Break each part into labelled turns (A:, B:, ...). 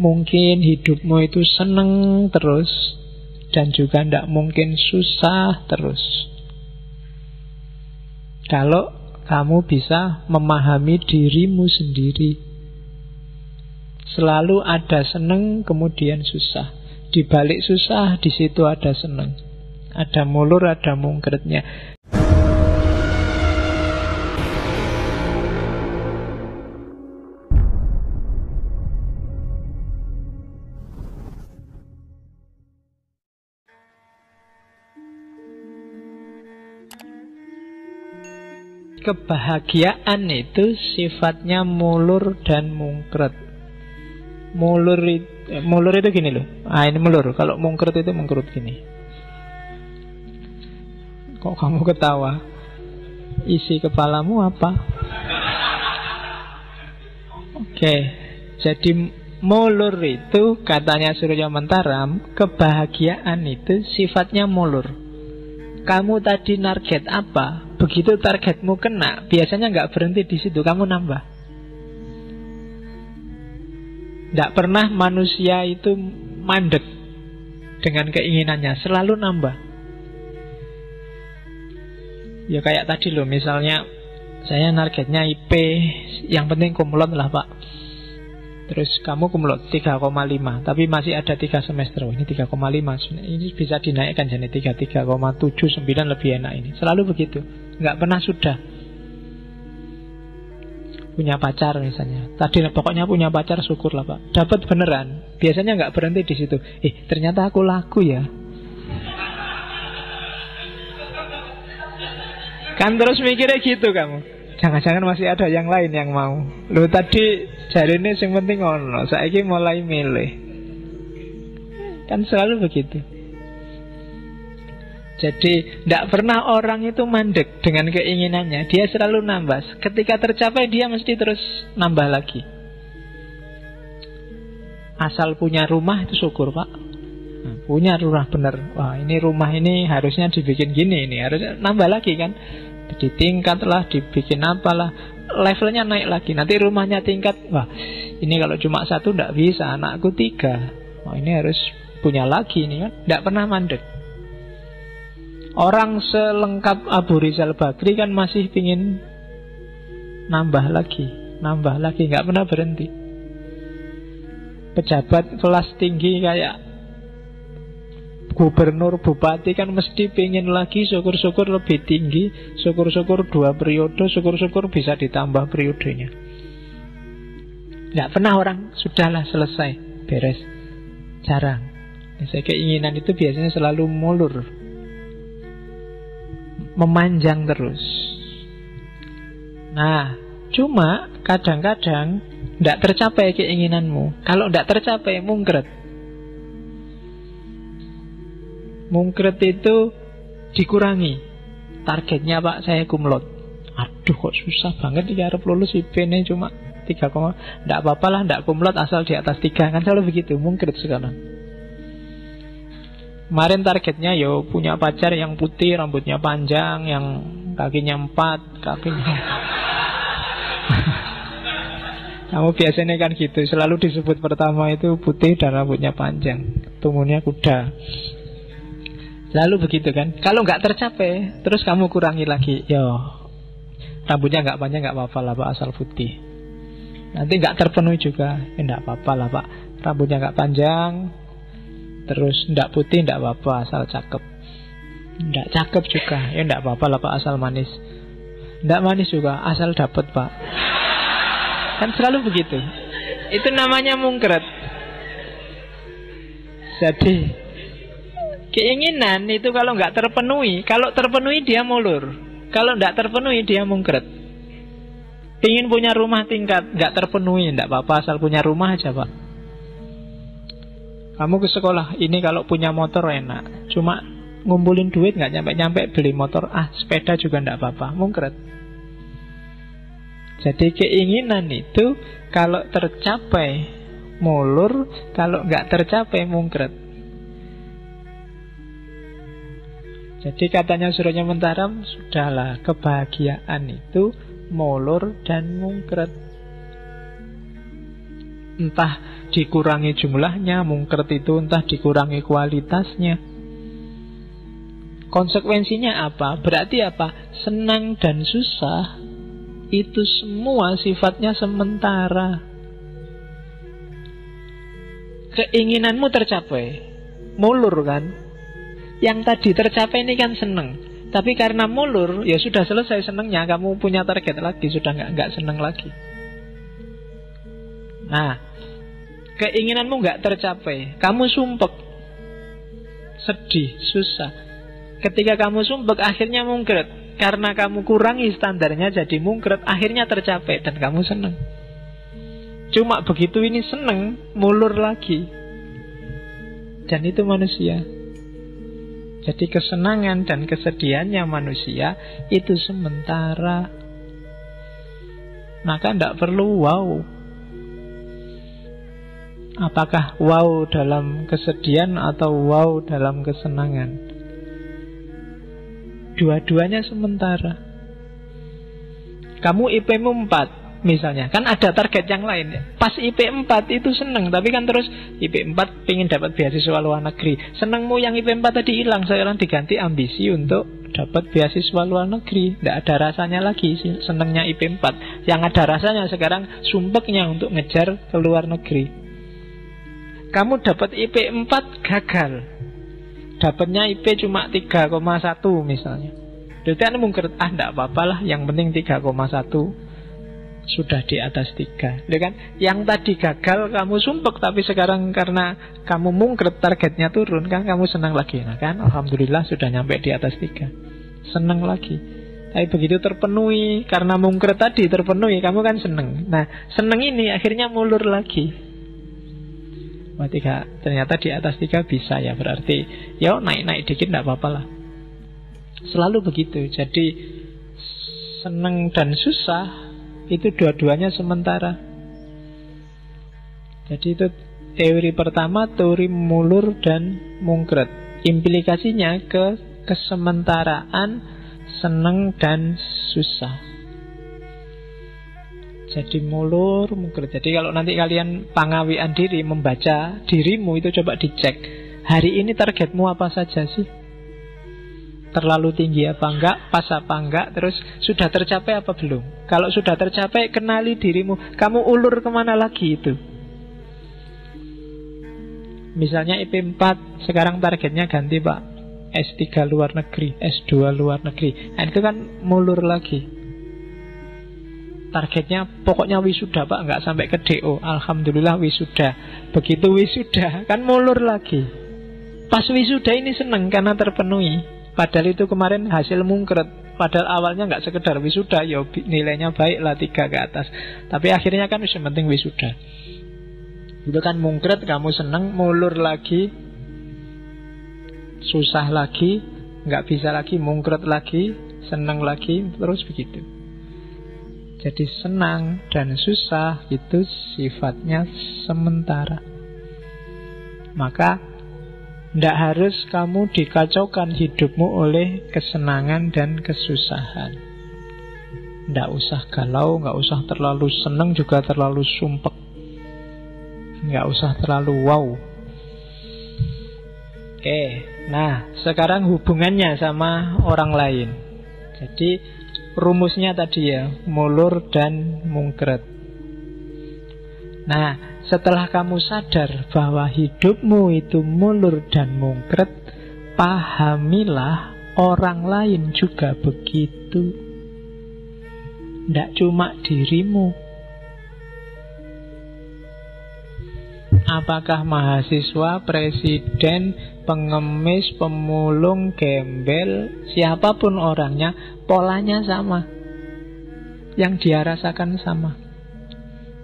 A: mungkin hidupmu itu seneng terus, dan juga tidak mungkin susah terus. Kalau kamu bisa memahami dirimu sendiri. Selalu ada seneng, kemudian susah. Di balik susah, di situ ada seneng. Ada mulur, ada mungkretnya. Kebahagiaan itu sifatnya mulur dan mungkret. Mulur itu gini loh. Ini mulur. Kalau mungkret itu mengkerut gini. Kok kamu ketawa? Isi kepalamu apa? Oke. Jadi mulur itu katanya Surya Mentaram, kebahagiaan itu sifatnya mulur. Kamu tadi target apa? Begitu targetmu kena, biasanya nggak berhenti di situ, kamu nambah. Nggak pernah manusia itu mandek dengan keinginannya, selalu nambah. Ya kayak tadi loh, misalnya saya targetnya IP, yang penting kumlot lah Pak. Terus kamu kumlot 3,5, tapi masih ada 3 semester. Oh, ini 3,5, ini bisa dinaikkan jadi 3,79 lebih enak ini. Selalu begitu, nggak pernah sudah. Punya pacar misalnya, tadi pokoknya punya pacar syukurlah Pak, dapat beneran. Biasanya nggak berhenti di situ. Ternyata aku laku ya. Kan terus mikirnya gitu kamu. Jangan-jangan masih ada yang lain yang mau. Loh tadi jari ini yang penting ono, saiki mulai milih. Kan selalu begitu. Jadi tidak pernah orang itu mandek dengan keinginannya. Dia selalu nambah. Ketika tercapai dia mesti terus nambah lagi. Asal punya rumah itu syukur Pak. Punya rumah bener. Wah ini rumah ini harusnya dibikin gini, ini harusnya nambah lagi kan. Ditingkat lah, dibikin apalah, levelnya naik lagi. Nanti rumahnya tingkat. Wah ini kalau cuma 1 tidak bisa, anakku 3. Wah ini harus punya lagi ini kan. Tidak pernah mandek. Orang selengkap Abu Rizal Bakri kan masih pingin nambah lagi, nggak pernah berhenti. Pejabat kelas tinggi kayak gubernur, bupati kan mesti pingin lagi, syukur-syukur lebih tinggi, syukur-syukur 2 periode, syukur-syukur bisa ditambah periodenya. Nggak pernah orang sudahlah selesai, beres. Jarang. Biasanya keinginan itu biasanya selalu mulur, memanjang terus. Nah, cuma kadang-kadang tidak tercapai keinginanmu. Kalau tidak tercapai, mungkret. Mungkret itu dikurangi. Targetnya Pak, saya kumlot. Aduh kok susah banget nih harap lulus IP-nya cuma 3, tidak apa-apa lah, tidak kumlot asal di atas 3. Kan selalu begitu, mungkret sekarang. Kemarin targetnya punya pacar yang putih, rambutnya panjang, yang kakinya 4, kakinya. Kamu biasanya kan gitu, selalu disebut pertama itu putih dan rambutnya panjang, tumbuhnya kuda. Lalu begitu kan. Kalau nggak tercapai, terus kamu kurangi lagi. Rambutnya nggak panjang nggak apa-apa lah Pak, asal putih. Nanti nggak terpenuhi juga, nggak apa-apa lah Pak, rambutnya nggak panjang, terus nggak putih nggak apa-apa, asal cakep. Nggak cakep juga, nggak apa-apa lah Pak, asal manis. Nggak manis juga, asal dapet Pak. Kan selalu begitu. Itu namanya mungkret. Jadi keinginan itu kalau nggak terpenuhi, kalau terpenuhi dia mulur, kalau nggak terpenuhi dia mungkret. Ingin punya rumah tingkat, nggak terpenuhi, nggak apa-apa, asal punya rumah aja Pak. Kamu ke sekolah, ini kalau punya motor enak, cuma ngumpulin duit nggak nyampe-nyampe beli motor, sepeda juga nggak apa-apa, mungkret. Jadi keinginan itu kalau tercapai mulur, kalau nggak tercapai mungkret. Jadi katanya Surya Mentaram, sudahlah, kebahagiaan itu mulur dan mungkret. Entah dikurangi jumlahnya, mungkret itu entah dikurangi kualitasnya. Konsekuensinya apa? Berarti apa? Senang dan susah itu semua sifatnya sementara. Keinginanmu tercapai, mulur kan? Yang tadi tercapai ini kan seneng, tapi karena mulur, ya sudah selesai senengnya. Kamu punya target lagi, sudah nggak seneng lagi. Nah, keinginanmu nggak tercapai, kamu sumpek, sedih, susah. Ketika kamu sumpek, akhirnya mungkret. Karena kamu kurangi standarnya jadi mungkret, akhirnya tercapai dan kamu seneng. Cuma begitu ini seneng, mulur lagi. Dan itu manusia. Jadi kesenangan dan kesedihannya manusia itu sementara. Maka tidak perlu wow. Apakah wow dalam kesedihan atau wow dalam kesenangan? Dua-duanya sementara. Kamu IP-mu 4 misalnya, kan ada target yang lain. Pas IP 4 itu seneng, tapi kan terus IP 4 pengen dapat beasiswa luar negeri. Senengmu yang IP 4 tadi hilang, sekarang diganti ambisi untuk dapat beasiswa luar negeri. Tidak ada rasanya lagi senengnya IP 4. Yang ada rasanya sekarang sumpeknya untuk ngejar ke luar negeri. Kamu dapat IP 4 gagal, dapatnya IP cuma 3,1 misalnya. Jadi kan mungkin tidak apa-apalah, yang penting 3,1 sudah di atas 3. Ya kan? Yang tadi gagal kamu sumpek, tapi sekarang karena kamu mungkret targetnya turun, kan kamu senang lagi. Nah kan, alhamdulillah sudah nyampe di atas 3. Senang lagi. Tapi begitu terpenuhi, karena mungkret tadi terpenuhi, kamu kan senang. Nah, senang ini akhirnya mulur lagi. Ternyata di atas 3 bisa ya, berarti ya naik-naik dikit tidak apa-apa lah. Selalu begitu. Jadi senang dan susah itu dua-duanya sementara. Jadi itu teori pertama, teori mulur dan mungkret. Implikasinya ke kesementaraan senang dan susah. Jadi mulur, mungkret. Jadi kalau nanti kalian pangawian diri, membaca dirimu itu coba dicek. Hari ini targetmu apa saja sih? Terlalu tinggi apa enggak, pas apa enggak, terus sudah tercapai apa belum? Kalau sudah tercapai, kenali dirimu. Kamu ulur kemana lagi itu? Misalnya IP 4, sekarang targetnya ganti Pak, S3 luar negeri, S2 luar negeri. Nah itu kan mulur lagi. Targetnya pokoknya wisuda Pak, enggak sampai ke DO. Alhamdulillah wisuda. Begitu wisuda, kan mulur lagi. Pas wisuda ini seneng karena terpenuhi. Padahal itu kemarin hasil mungkret. Padahal awalnya nggak sekedar wisuda, ya nilainya baik lah 3 ke atas. Tapi akhirnya kan yang penting wisuda. Itu kan mungkret, kamu seneng, mulur lagi, susah lagi, nggak bisa lagi, mungkret lagi, seneng lagi, terus begitu. Jadi senang dan susah itu sifatnya sementara. Maka tidak harus kamu dikacaukan hidupmu oleh kesenangan dan kesusahan. Tidak usah galau, nggak usah terlalu senang juga terlalu sumpek, nggak usah terlalu wow. Oke, nah sekarang hubungannya sama orang lain. Jadi rumusnya tadi ya, mulur dan mungkret. Nah, setelah kamu sadar bahwa hidupmu itu mulur dan mungkret, pahamilah orang lain juga begitu. Tidak cuma dirimu. Apakah mahasiswa, presiden, pengemis, pemulung, gembel, siapapun orangnya, polanya sama. Yang dia rasakan sama.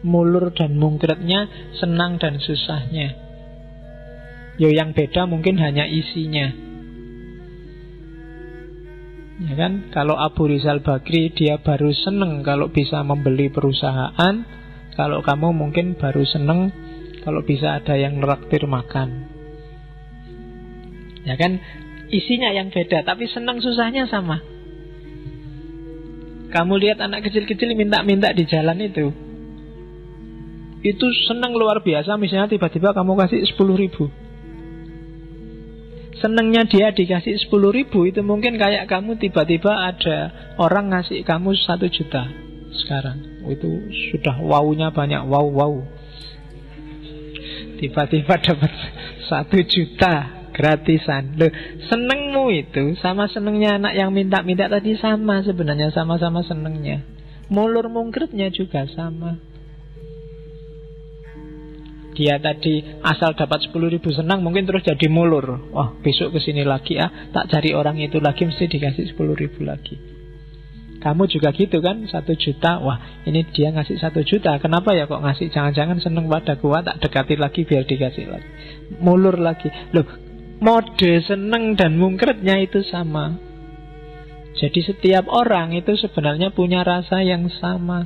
A: Mulur dan mungkretnya, senang dan susahnya. Yang beda mungkin hanya isinya. Ya kan? Kalau Abu Rizal Bakri, dia baru senang kalau bisa membeli perusahaan. Kalau kamu mungkin baru senang kalau bisa ada yang neraktir makan. Ya kan? Isinya yang beda, tapi senang susahnya sama. Kamu lihat anak kecil-kecil minta-minta di jalan itu, itu seneng luar biasa. Misalnya tiba-tiba kamu kasih 10.000. Senengnya dia dikasih 10.000 itu mungkin kayak kamu tiba-tiba ada orang ngasih kamu 1 juta sekarang. Itu sudah wow-nya banyak, wow. Tiba-tiba dapat 1 juta gratisan. Loh, senengmu itu sama senengnya anak yang minta-minta tadi sama sebenarnya, sama-sama senengnya. Mulur mungkretnya juga sama. Dia tadi asal dapat 10.000 senang, mungkin terus jadi mulur. Wah, besok kesini lagi tak cari orang itu lagi, mesti dikasih 10.000 lagi. Kamu juga gitu kan, 1 juta. Wah, ini dia ngasih 1 juta. Kenapa ya kok ngasih? Jangan-jangan seneng pada gua, tak dekati lagi biar dikasih lagi. Mulur lagi. Loh, mode seneng dan mungkretnya itu sama. Jadi setiap orang itu sebenarnya punya rasa yang sama.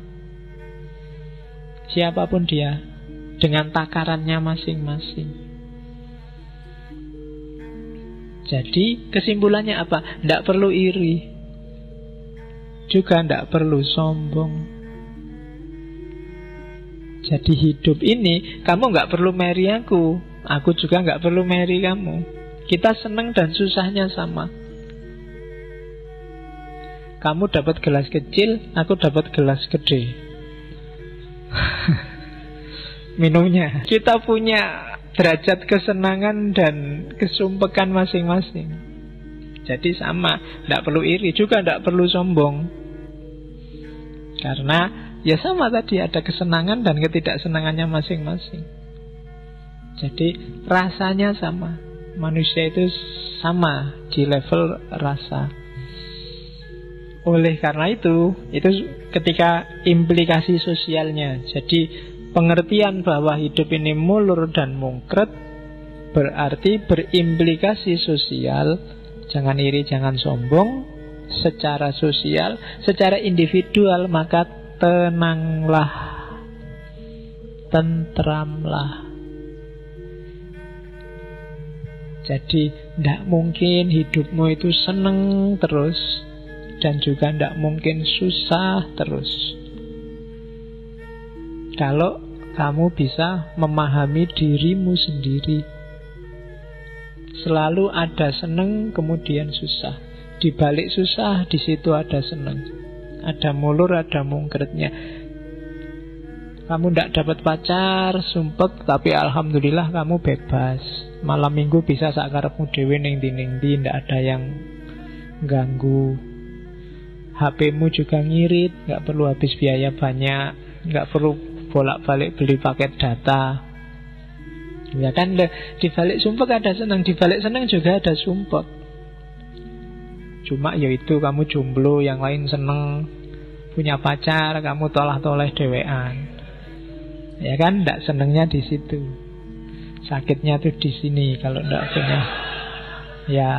A: Siapapun dia, dengan takarannya masing-masing. Jadi kesimpulannya apa? Tidak perlu iri, juga tidak perlu sombong. Jadi hidup ini kamu nggak perlu marry aku juga nggak perlu marry kamu. Kita seneng dan susahnya sama. Kamu dapat gelas kecil, aku dapat gelas gede. Minumnya. Kita punya derajat kesenangan dan kesumpekan masing-masing. Jadi sama, tidak perlu iri, juga tidak perlu sombong. Karena ya sama tadi, ada kesenangan dan ketidaksenangannya masing-masing. Jadi rasanya sama. Manusia itu sama di level rasa. Oleh karena itu ketika implikasi sosialnya. Jadi pengertian bahwa hidup ini mulur dan mungkret berarti berimplikasi sosial. Jangan iri, jangan sombong. Secara sosial, secara individual, maka tenanglah, tentramlah. Jadi tidak mungkin hidupmu itu seneng terus, dan juga tidak mungkin susah terus. Kalau kamu bisa memahami dirimu sendiri, selalu ada seneng kemudian susah. Di balik susah, di situ ada seneng. Ada mulur, ada mungkretnya. Kamu tidak dapat pacar, sumpek, tapi alhamdulillah kamu bebas. Malam minggu bisa sakarepmu dhewe ning ndi, tidak ada yang ganggu. HP-mu juga ngirit, nggak perlu habis biaya banyak, nggak perlu bolak-balik beli paket data. Ya kan, di balik sumpek ada senang, di balik senang juga ada sumpek. Cuma yaitu kamu jomblo, yang lain seneng. Punya pacar, kamu tolah-toleh dewean. Ya kan, ndak senengnya di situ. Sakitnya tuh di sini kalau ndak punya. Ya,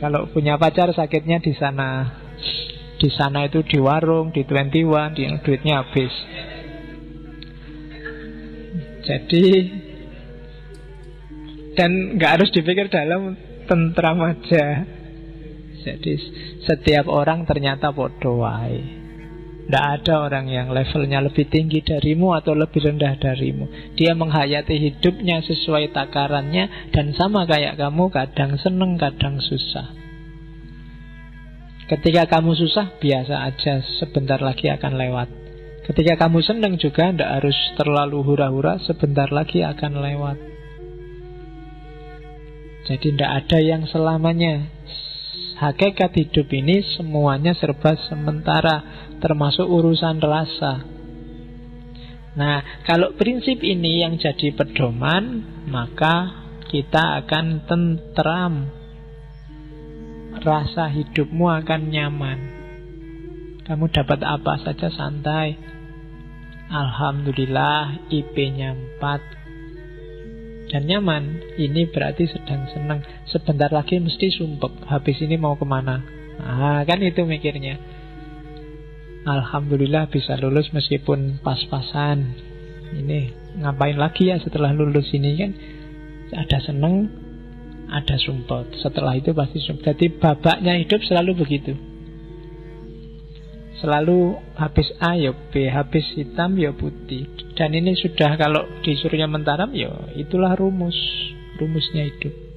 A: kalau punya pacar sakitnya di sana. Di sana itu di warung, di 21, yang duitnya habis. Jadi, dan nggak harus dipikir dalam, tentram aja. Jadi setiap orang ternyata podo wae. Tidak ada orang yang levelnya lebih tinggi darimu atau lebih rendah darimu. Dia menghayati hidupnya sesuai takarannya, dan sama kayak kamu, kadang seneng, kadang susah. Ketika kamu susah, biasa aja, sebentar lagi akan lewat. Ketika kamu seneng juga, tidak harus terlalu hura-hura, sebentar lagi akan lewat. Jadi tidak ada yang selamanya. Hakikat hidup ini semuanya serba sementara, termasuk urusan rasa. Nah, kalau prinsip ini yang jadi pedoman, maka kita akan tentram. Rasa hidupmu akan nyaman. Kamu dapat apa saja santai. Alhamdulillah, IP-nya 4 dan nyaman. Ini berarti sedang senang. Sebentar lagi mesti sumpek, habis ini mau kemana. Kan itu mikirnya. Alhamdulillah bisa lulus meskipun pas-pasan. Ini ngapain lagi ya setelah lulus ini kan. Ada senang, ada sumpek. Setelah itu pasti sumpek. Jadi babaknya hidup selalu begitu. Selalu habis A ya B, habis hitam ya putih. Dan ini sudah kalau di Surya Mentaram, ya itulah rumusnya hidup.